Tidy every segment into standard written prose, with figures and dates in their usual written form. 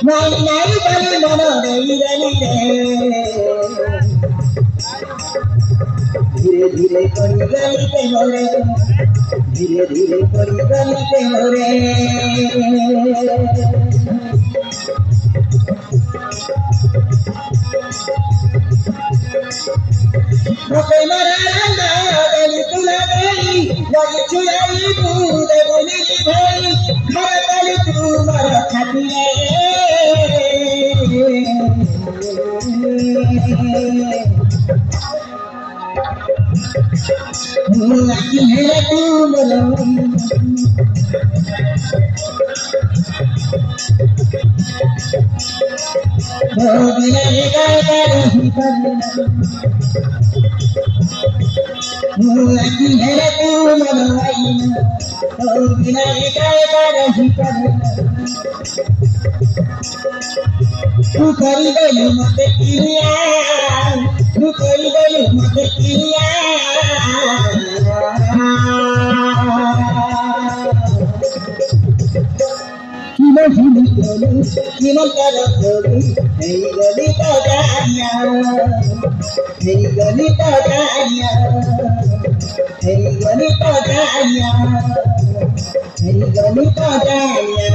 নাই নাই বলি মন নেই জানি রে ধীরে ধীরে করি গলিতে হরে ধীরে ধীরে করি গলিতে হরে Oke maranda dari tulai dari tulai tu dari bhai maratali tu marathati lagi hera tu malai bila gagal hipan lagi hera tu malai bila gagal hipan tu kari bolu mate kiriya tu kari bolu mate kiriya Kimo karo kori, hey gali padanya, hey gali padanya, hey gali padanya, hey gali padanya.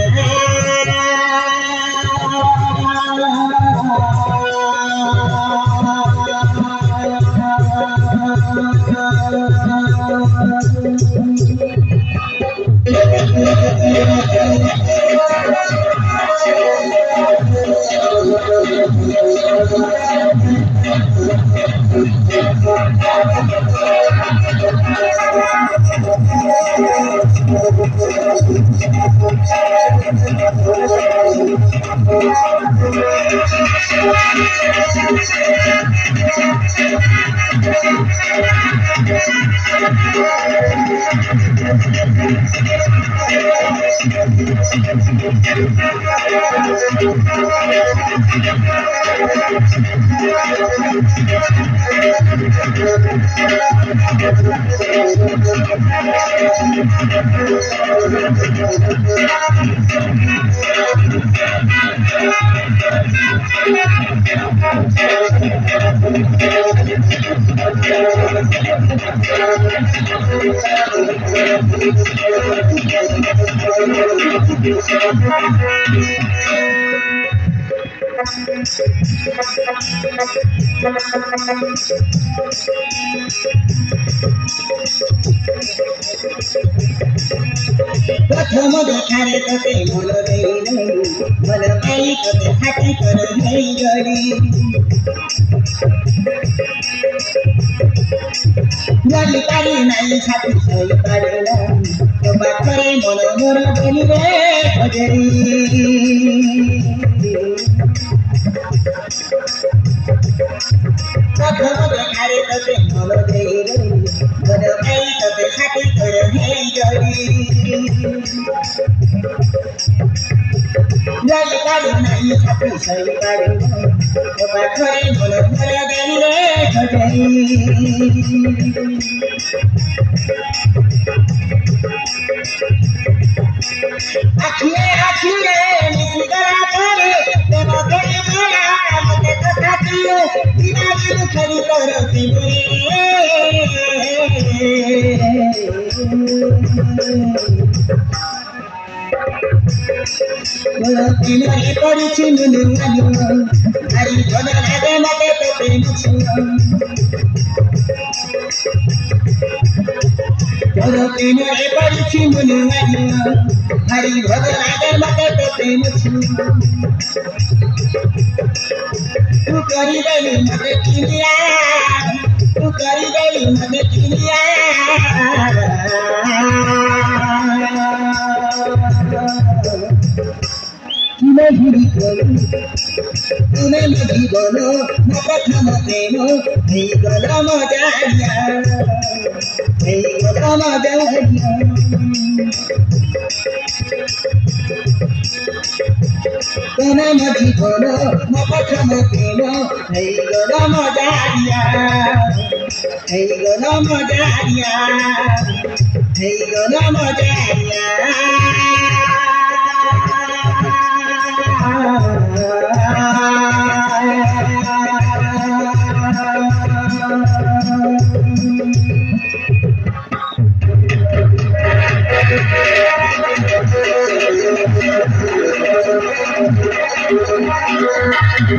प्रथम देखारे तते मन देई मन पाई तते हाटी कर नहीं गरी गली पारी नहीं छाती सही पारे ना तो बाखरे मन मोर बोली रे हजरी प्रथम देखारे तते मन देई मन पाई तते हाटी कर नहीं गरी Lagi kali naik hati saya kali, lepas kali mulut mulut dari lekari. Akhirnya mesti kali, tengok kali malam mesti kesati, tidak itu kali terus Ini korici mendengar hari jodoh ada mata terpenuh. Jodoh ini korici mendengar hari jodoh ada mata terpenuh. Tu kari dari mata kiriya, tu kari dari mata kiriya. Tune lagi bono, mata thama temo, hey gala madanya, hey gala madanya. Tune lagi bono, mata thama temo, hey gala madanya, hey gala madanya. ହେଇଗଲା ମଜାରିଆ